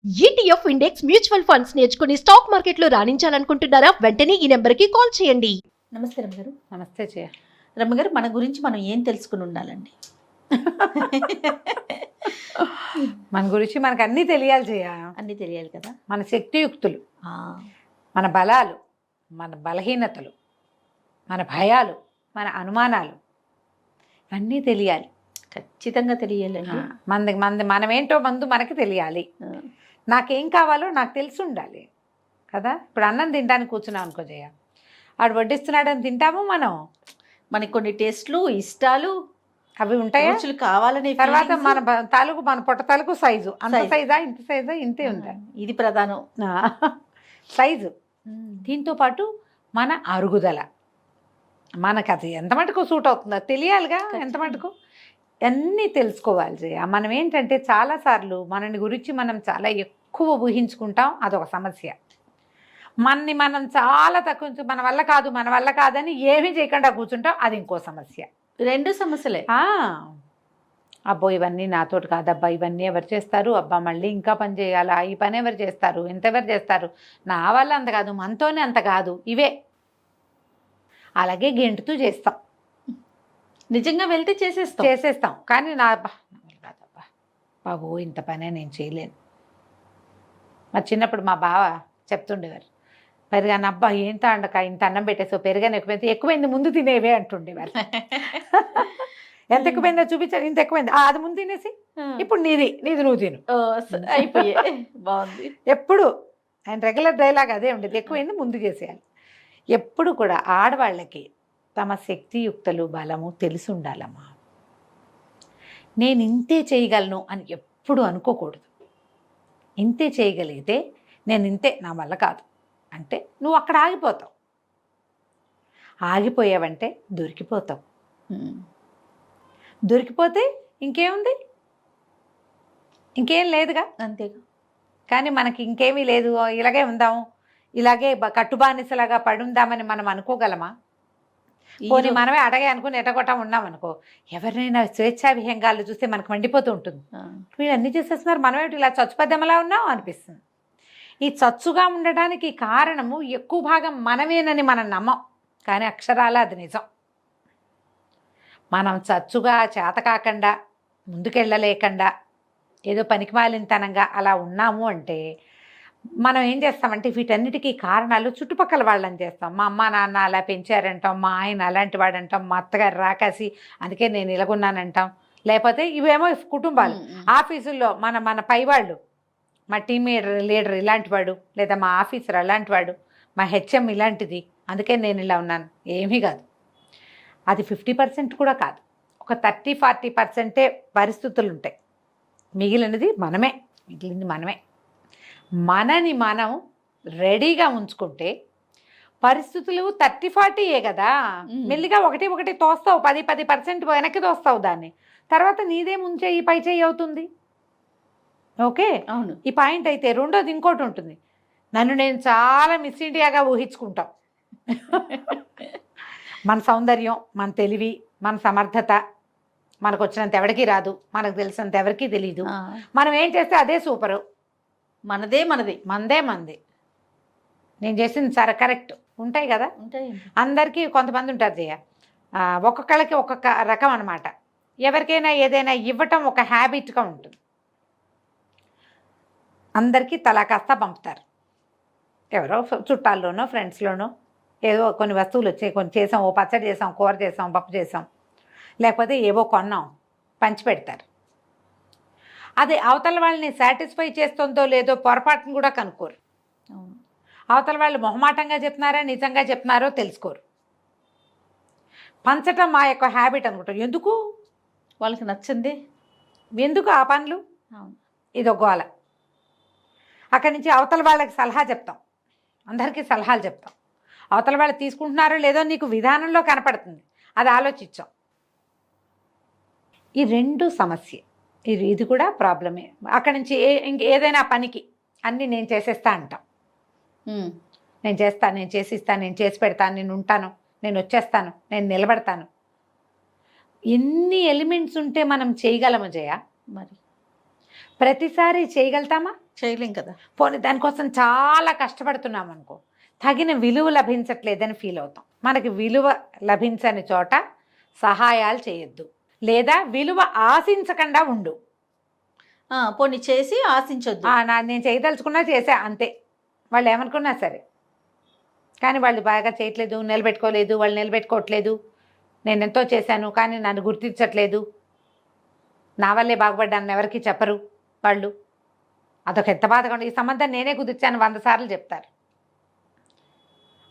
ETF index mutual funds నేర్చుకుని stock మార్కెట్లో రాణించాలనుకుంటున్నారా? వెంటనే ఈ నెంబర్కి కాల్ చేయండి. నమస్తే రమ్మగారు. నమస్తే జయ. రమ్మగారు, మన గురించి మనం ఏం తెలుసుకుని ఉండాలండి? మన గురించి మనకు అన్నీ తెలియాలి జయ. అన్నీ తెలియాలి కదా. మన శక్తియుక్తులు, ఆ, మన బలాలు, మన బలహీనతలు, మన భయాలు, మన అనుమానాలు అన్నీ తెలియాలి. ఖచ్చితంగా తెలియాలండి. మనమేంటో ముందు మనకి తెలియాలి. నాకేం కావాలో నాకు తెలిసి ఉండాలి కదా. ఇప్పుడు అన్నం తినడానికి కూర్చున్నాం అనుకో జయ, ఆడు వడ్డిస్తున్నాడని తింటాము మనం. మనకి కొన్ని టేస్ట్లు, ఇష్టాలు అవి ఉంటాయా? రుచులు కావాలనే తర్వాత feelings. మన పొట్ట తాలూకు సైజు, అంత Size. సైజా ఇంత సైజా ఇంతే ఉంటాయి. ఇది ప్రధానం. సైజు. దీంతో పాటు మన అరుగుదల, మనకు అది ఎంత మటుకు సూట్ అవుతుందో తెలియాలిగా. ఎంత మటుకు అన్నీ తెలుసుకోవాలి జయ. మనం ఏంటంటే చాలాసార్లు మనని గురించి మనం చాలా ఎక్కువ ఊహించుకుంటాం, అదొక సమస్య. మనం చాలా తక్కువ, మన వల్ల కాదని ఏమీ చేయకుండా కూర్చుంటాం, అది ఇంకో సమస్య. రెండు సమస్యలే. అబ్బో ఇవన్నీ నాతోటి కాదబ్బా, ఇవన్నీ ఎవరు చేస్తారు, అబ్బా మళ్ళీ ఇంకా పని చేయాలా, ఈ పని ఎవరు చేస్తారు, ఎంతెవరు చేస్తారు, నా వల్ల అంత కాదు, మనతోనే అంత కాదు, ఇవే. అలాగే గెంటుతూ చేస్తాం, నిజంగా వెళ్తే చేసేస్తాం. కానీ నా వల్ల కాదబ్బా, బాబు ఇంత పనే నేను చేయలేను. మా చిన్నప్పుడు మా బావ చెప్తుండేవారు, పెరుగాను అబ్బా ఏంత అండక ఇంత అన్నం పెట్టేసో, పెరుగాను ఎక్కువైంది ముందు తినేవే అంటుండేవారు. ఎంత ఎక్కువైందో చూపించారు, ఇంత ఎక్కువైంది, అది ముందు తినేసి ఇప్పుడు నీది నువ్వు తిను, అయిపోయే. బాగుంది. ఎప్పుడు ఆయన రెగ్యులర్ డైలాగ్ అదే ఉండేది, ఎక్కువైంది ముందు చేసేయాలి. ఎప్పుడు కూడా ఆడవాళ్ళకి తమ శక్తియుక్తలు, బలము తెలిసి ఉండాలమ్మా. నేను ఇంతే చేయగలను అని ఎప్పుడు అనుకోకూడదు. ఇంతే చేయగలిగితే నేను ఇంతే, నా వల్ల కాదు అంటే నువ్వు అక్కడ ఆగిపోతావు. ఆగిపోయావంటే దొరికిపోతావు. దొరికిపోతే ఇంకేముంది, ఇంకేం లేదుగా. అంతేగా. కానీ మనకి ఇంకేమీ లేదు, ఇలాగే ఉందాము, ఇలాగే కట్టుబానిసలాగా పడుందామని మనం అనుకోగలమా? పోనీ మనమే అడగే అనుకుని ఎటగొట్టా ఉన్నామనుకో, ఎవరినైనా స్వేచ్ఛా విహంగాలు చూస్తే మనకు మండిపోతూ ఉంటుంది. వీళ్ళు అన్నీ చేసేస్తున్నారు, మనమేమిటి ఇలా చచ్చుపద్దెమలా ఉన్నాం అనిపిస్తుంది. ఈ చచ్చుగా ఉండడానికి కారణము ఎక్కువ భాగం మనమేనని మనం నమ్మం, కానీ అక్షరాల అది నిజం. మనం చచ్చుగా చేతకాకుండా, ముందుకెళ్ళలేకుండా, ఏదో పనికిమాలినతనంగా అలా ఉన్నాము అంటే మనం ఏం చేస్తామంటే వీటన్నిటికీ కారణాలు చుట్టుపక్కల వాళ్ళని చేస్తాం. మా అమ్మ నాన్న అలా పెంచారంటాం, మా ఆయన అలాంటి వాడంటాం, మా అత్తగారు రాకాసి అందుకే నేను ఇలాగున్నానంటాం. లేకపోతే ఇవేమో కుటుంబాలు, ఆఫీసుల్లో మన పైవాళ్ళు, మా టీమ్ లీడర్ ఇలాంటి వాడు, లేదా మా ఆఫీసర్ అలాంటి వాడు, మా హెచ్ఎం ఇలాంటిది, అందుకే నేను ఇలా ఉన్నాను. ఏమీ కాదు, అది 50% కూడా కాదు. ఒక 30-40% పరిస్థితులు ఉంటాయి, మిగిలినది మనమే. మనని మనం రెడీగా ఉంచుకుంటే పరిస్థితులు 30-40 కదా. మెల్లిగా ఒకటి తోస్తావు, 10% వెనక్కి తోస్తావు దాన్ని. తర్వాత నీదే ముంచే ఈ పై చేయి అవుతుంది. ఓకే, అవును. ఈ పాయింట్ అయితే రెండోది ఇంకోటి ఉంటుంది, నన్ను నేను చాలా మిస్ ఇండియాగా ఊహించుకుంటాం. మన సౌందర్యం, మన తెలివి, మన సమర్థత మనకు వచ్చినంత ఎవరికి రాదు, మనకు తెలిసినంత ఎవరికి తెలీదు. మనం ఏం చేస్తే అదే సూపరు, మనదే. మంది నేను చేసింది సరే కరెక్ట్ ఉంటాయి కదా. ఉంటాయి. అందరికీ కొంతమంది ఉంటారు జయ, ఒక్కొక్కళ్ళకి ఒక్కొక్క రకం అనమాట. ఎవరికైనా ఏదైనా ఇవ్వటం ఒక హ్యాబిట్గా ఉంటుంది. అందరికీ తలా కాస్త పంపుతారు, ఎవరో చుట్టాల్లోనో ఫ్రెండ్స్లోనో ఏదో కొన్ని వస్తువులు వచ్చాయి, కొన్ని చేసాం, ఓ పచ్చడి చేసాం, కూర చేసాం, పప్పు చేసాం, లేకపోతే ఏవో కొన్నాం, పంచి పెడతారు. అది అవతల వాళ్ళని సాటిస్ఫై చేస్తుందో లేదో పొరపాటును కూడా కనుక్కోరు. అవతల వాళ్ళు మొహమాటంగా చెప్తున్నారా నిజంగా చెప్తున్నారో తెలుసుకోరు. పంచటం మా యొక్క హ్యాబిట్ అనుకుంటారు. ఎందుకు వాళ్ళకి నచ్చింది, ఎందుకు ఆ పనులు, ఇదో గోల. అక్కడి నుంచి అవతల వాళ్ళకి సలహా చెప్తాం, అందరికీ సలహాలు చెప్తాం. అవతల వాళ్ళు తీసుకుంటున్నారో లేదో నీకు విధానంలో కనపడుతుంది, అది ఆలోచించాం. ఈ రెండు సమస్య, ఇది కూడా ప్రాబ్లమే. అక్కడి నుంచి ఏదైనా పనికి అన్నీ నేను చేసేస్తా అంటాం. నేను చేస్తాను, నేను చేసిస్తాను, నేను చేసి పెడతాను, నేను ఉంటాను, నేను వచ్చేస్తాను, నేను నిలబడతాను. ఎన్ని ఎలిమెంట్స్ ఉంటే మనం చేయగలము జయ? మరి ప్రతిసారి చేయగలుగుతామా? చేయలేం కదా. పోనీ దానికోసం చాలా కష్టపడుతున్నాం అనుకో, తగిన విలువ లభించట్లేదని ఫీల్ అవుతాం. మనకి విలువ లభించని చోట సహాయాలు చేయొద్దు, లేదా విలువ ఆశించకుండా ఉండు. పోనీ చేసి ఆశించొద్దు. నేను చేయదలుచుకున్నా చేసా అంతే, వాళ్ళు ఏమనుకున్నా సరే. కానీ వాళ్ళు బాగా చేయట్లేదు, నిలబెట్టుకోలేదు, వాళ్ళు నిలబెట్టుకోవట్లేదు. నేను ఎంతో చేశాను కానీ నన్ను గుర్తించట్లేదు, నా వల్లే బాగుపడ్డాను ఎవరికి చెప్పరు వాళ్ళు. అదొక ఎంత బాధగా ఉంది. ఈ సంబంధం నేనే కుదిర్చాను 100 సార్లు చెప్తారు.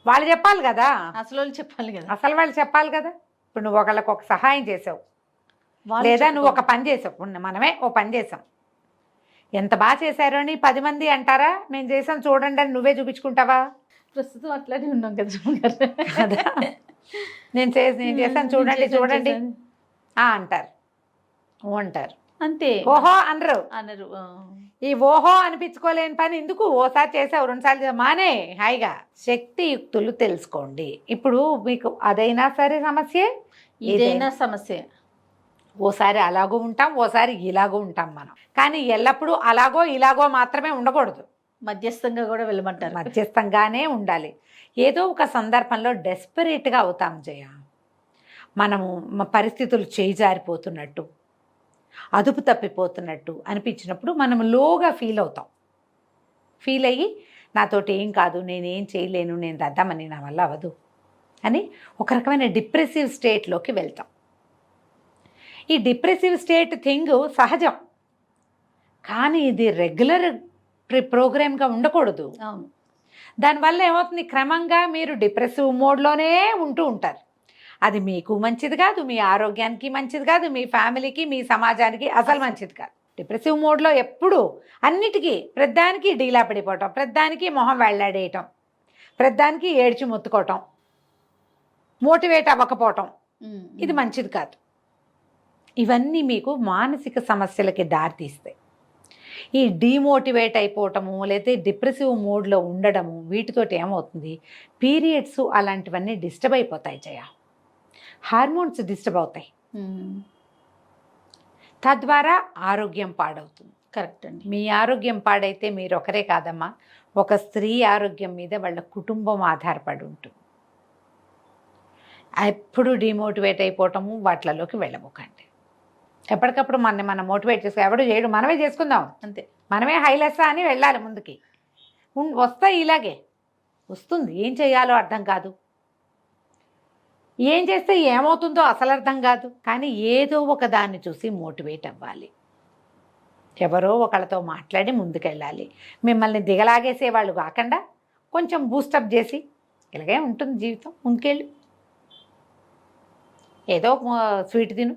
వాళ్ళు చెప్పాలి కదా, అసలు వాళ్ళు చెప్పాలి కదా. అసలు వాళ్ళు చెప్పాలి కదా. ఇప్పుడు నువ్వు ఒకళ్ళకి ఒక సహాయం చేసావు, లేదా నువ్వు ఒక పని చేసావు, మనమే ఓ పని చేసాం, ఎంత బాగా చేశారు అని 10 మంది అంటారా? మేము చేసాం చూడండి అని నువ్వే చూపించుకుంటావా? ప్రస్తుతం అట్లానే ఉన్నాం కదా. కదా, నేను చేశాను చూడండి చూడండి అంటారు, అంటారు అంతే. ఓహో అనరు. అనరు. ఈ ఓహో అనిపించుకోలేని పని ఎందుకు? ఓసారి చేసావు 2 సార్లు మానే హాయిగా. శక్తియుక్తులు తెలుసుకోండి. ఇప్పుడు మీకు అదైనా సరే సమస్యే, ఇదైనా సమస్య. ఓసారి అలాగో ఉంటాం, ఓసారి ఇలాగో ఉంటాం మనం. కానీ ఎల్లప్పుడూ అలాగో ఇలాగో మాత్రమే ఉండకూడదు, మధ్యస్థంగా కూడా వెళ్ళమంటారు. మధ్యస్థంగానే ఉండాలి. ఏదో ఒక సందర్భంలో డెస్పరేట్గా అవుతాం జయ, మనము పరిస్థితులు చేయి జారిపోతున్నట్టు, అదుపు తప్పిపోతున్నట్టు అనిపించినప్పుడు మనం లోగా ఫీల్ అవుతాం. ఫీల్ అయ్యి నాతోటి ఏం కాదు, నేనేం చేయలేను, నేను దద్దామని, నా వల్ల అవ్వదు అని ఒక రకమైన డిప్రెసివ్ స్టేట్లోకి వెళ్తాం. ఈ డిప్రెసివ్ స్టేట్ థింగ్ సహజం, కానీ ఇది రెగ్యులర్ ప్రోగ్రామ్గా ఉండకూడదు. అవును. దానివల్ల ఏమవుతుంది, క్రమంగా మీరు డిప్రెసివ్ మోడ్లోనే ఉంటూ ఉంటారు. అది మీకు మంచిది కాదు, మీ ఆరోగ్యానికి మంచిది కాదు, మీ ఫ్యామిలీకి, మీ సమాజానికి అసలు మంచిది కాదు. డిప్రెసివ్ మోడ్లో ఎప్పుడు అన్నిటికీ ప్రతిదానికి డీలా పడిపోవటం, ప్రతిదానికి మొహం వెళ్ళాడేయటం, ప్రతిదానికి ఏడ్చి మొత్తుకోవటం, మోటివేట్ అవ్వకపోవటం, ఇది మంచిది కాదు. ఇవన్నీ మీకు మానసిక సమస్యలకి దారితీస్తాయి. ఈ డీమోటివేట్ అయిపోవటము, లేదా డిప్రెసివ్ మోడ్లో ఉండడము, వీటితోటి ఏమవుతుంది, పీరియడ్స్ అలాంటివన్నీ డిస్టర్బ్ అయిపోతాయి జయ. హార్మోన్స్ డిస్టర్బ్ అవుతాయి, తద్వారా ఆరోగ్యం పాడవుతుంది. కరెక్ట్ అండి. మీ ఆరోగ్యం పాడైతే మీరు ఒకరే కాదమ్మా, ఒక స్త్రీ ఆరోగ్యం మీద వాళ్ళ కుటుంబం ఆధారపడి ఉంటుంది. ఎప్పుడు డిమోటివేట్ అయిపోవటము వాటిలోకి వెళ్ళబోకండి. ఎప్పటికప్పుడు మనం మోటివేట్ చేసుకో, ఎవడు చేయడు, మనమే చేసుకుందాం అంతే. మనమే హైలెస్సా అని వెళ్ళాలి ముందుకి. వస్తాయి, ఇలాగే వస్తుంది. ఏం చేయాలో అర్థం కాదు, ఏం చేస్తే ఏమవుతుందో అసలు అర్థం కాదు. కానీ ఏదో ఒక దాన్ని చూసి మోటివేట్ అవ్వాలి, ఎవరో ఒకళ్ళతో మాట్లాడి ముందుకెళ్ళాలి. మిమ్మల్ని దిగలాగేసేవాళ్ళు కాకుండా కొంచెం బూస్టప్ చేసి, ఇలాగే ఉంటుంది జీవితం, ముందుకెళ్ళు. ఏదో స్వీట్ తిను,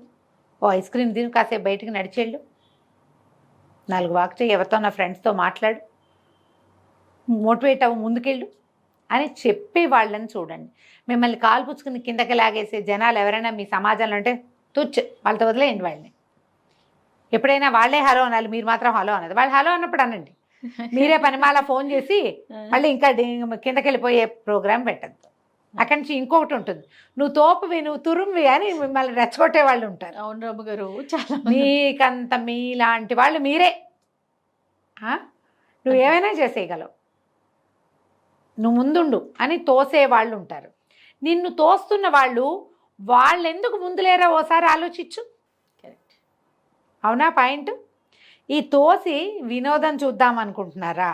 ఓ ఐస్ క్రీమ్ తిను, కాసేపు బయటికి నడిచేళ్ళు, 4 వాక్ చేయి, ఎవరితో నా ఫ్రెండ్స్తో మాట్లాడు, మోటివేట్ అవ్వు, ముందుకెళ్ళు అని చెప్పే వాళ్ళని చూడండి. మిమ్మల్ని కాలు పుచ్చుకుని కిందకి లాగేసే జనాలు ఎవరైనా మీ సమాజంలో అంటే తుచ్చు, వాళ్ళతో వదిలేయండి వాళ్ళని. ఎప్పుడైనా వాళ్ళే హలో అనాలి, మీరు మాత్రం హలో అనదు. వాళ్ళు హలో అన్నప్పుడు అనండి, మీరే పనిమాల ఫోన్ చేసి మళ్ళీ ఇంకా కిందకి వెళ్ళిపోయే ప్రోగ్రాం పెట్టద్దు. అక్కడి నుంచి ఇంకొకటి ఉంటుంది, నువ్వు తోపువి, నువ్వు తురుమువి అని మిమ్మల్ని రెచ్చగొట్టే వాళ్ళు ఉంటారు. అవును రమ్మ గారు, చాలా మీకంత మీలాంటి వాళ్ళు మీరే. నువ్వు ఏమైనా చేసేయగలవు, నువ్వు ముందుండు అని తోసే వాళ్ళు ఉంటారు. నిన్ను తోస్తున్న వాళ్ళు ఎందుకు ముందులేరా ఓసారి ఆలోచించు. కరెక్ట్. అవునా పాయింట్? ఈ తోసి వినోదం చూద్దాం అనుకుంటున్నారా?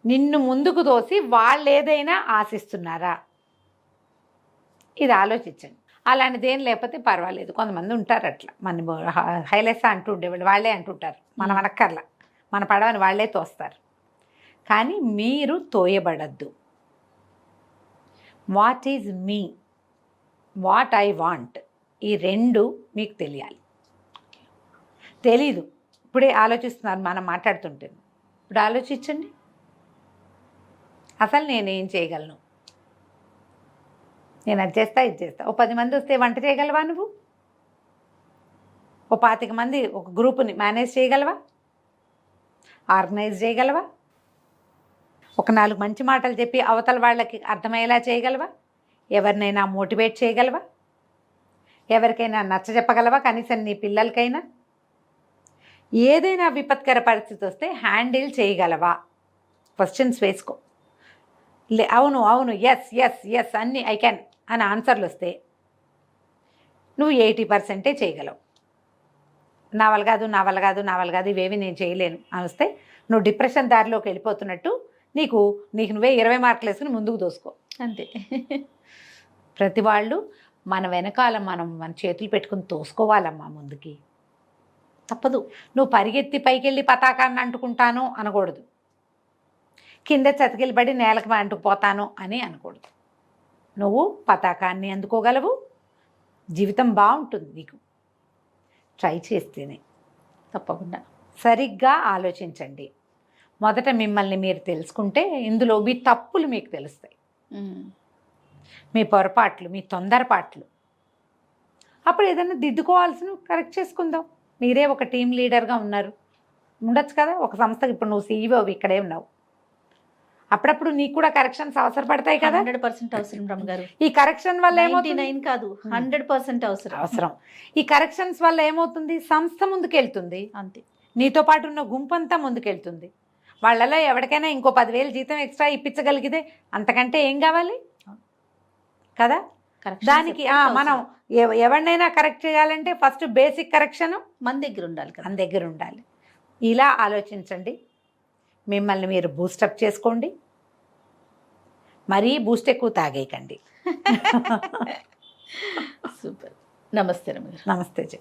నిన్ను ముందుకు తోసి వాళ్ళు ఏదైనా ఆశిస్తున్నారా? ఇది ఆలోచించండి. అలాంటిది ఏం లేకపోతే పర్వాలేదు. కొంతమంది ఉంటారు అట్లా, మన హైలెస్సా అంటూ ఉండేవాళ్ళు, వాళ్ళే అంటుంటారు, మనం అనక్కర్లా, మన పడవని వాళ్ళే తోస్తారు. కానీ మీరు తోయబడద్దు. What is me, what I want, ఈ 2 మీకు తెలియాలి. తెలీదు, ఇప్పుడే ఆలోచిస్తున్నారు మనం మాట్లాడుతుంటే. ఇప్పుడు ఆలోచించండి, అసలు నేనేం చేయగలను, నేను అది చేస్తా, ఇది చేస్తా. ఓ 10 మంది వస్తే వంట చేయగలవా నువ్వు? ఓ 25 మంది ఒక గ్రూపుని మేనేజ్ చేయగలవా? ఆర్గనైజ్ చేయగలవా? ఒక 4 మంచి మాటలు చెప్పి అవతల వాళ్ళకి అర్థమయ్యేలా చేయగలవా? ఎవరినైనా మోటివేట్ చేయగలవా? ఎవరికైనా నచ్చ చెప్పగలవా? కనీసం నీ పిల్లలకైనా. ఏదైనా విపత్కర పరిస్థితి వస్తే హ్యాండిల్ చేయగలవా క్వశ్చన్స్ వేసుకో. అవును అవును ఎస్ ఎస్ ఎస్ అన్నీ ఐ క్యాన్ అని ఆన్సర్లు వస్తే నువ్వు 80% చేయగలవు. నా వల్ల కాదు నా వల్ల కాదు నా వల్ల కాదు ఇవేవి నేను చేయలేను అని వస్తే నువ్వు డిప్రెషన్ దారిలోకి వెళ్ళిపోతున్నట్టు నీకు నువ్వే 20 మార్కులు వేసుకుని ముందుకు దోసుకో. అంతే. ప్రతి వాళ్ళు మన వెనకాల మన చేతులు పెట్టుకుని తోసుకోవాలమ్మా ముందుకి. తప్పదు. నువ్వు పరిగెత్తి పైకెళ్ళి పతాకాన్ని అంటుకుంటాను అనకూడదు, కింద చతికిలబడి నేలకు అంటుకుపోతాను అని అనకూడదు. నువ్వు పతాకాన్ని అందుకోగలవు, జీవితం బాగుంటుంది నీకు ట్రై చేస్తేనే. తప్పకుండా. సరిగ్గా ఆలోచించండి. మొదట మిమ్మల్ని మీరు తెలుసుకుంటే ఇందులో మీ తప్పులు మీకు తెలుస్తాయి, మీ పొరపాట్లు, మీ తొందరపాట్లు. అప్పుడు ఏదైనా దిద్దుకోవాల్సిన కరెక్ట్ చేసుకుందాం. మీరే ఒక టీం లీడర్గా ఉండొచ్చు కదా ఒక సంస్థకి. ఇప్పుడు నువ్వు సీఈఓ ఇక్కడే ఉన్నావు, అప్పుడప్పుడు నీకు కూడా కరెక్షన్స్ అవసరపడతాయి కదా. 100% అవసరం రమ్మగారు. ఈ కరెక్షన్ వల్ల 99 కాదు 100% అవసరం. ఈ కరెక్షన్స్ వల్ల ఏమవుతుంది, సంస్థ ముందుకెళ్తుంది, అంతే. నీతో పాటు ఉన్న గుంపంతా ముందుకెళ్తుంది. వాళ్ళలో ఎవరికైనా ఇంకో 10,000 జీతం ఎక్స్ట్రా ఇప్పించగలిగితే అంతకంటే ఏం కావాలి కదా. దానికి మనం ఎవరినైనా కరెక్ట్ చేయాలంటే ఫస్ట్ బేసిక్ కరెక్షన్ మన దగ్గర ఉండాలి కదా. మన దగ్గర ఉండాలి. ఇలా ఆలోచించండి, మిమ్మల్ని మీరు బూస్టప్ చేసుకోండి, మరీ బూస్ట్ ఎక్కువ తాగేయకండి. సూపర్. నమస్తే రమ్మగారు. నమస్తే జీ.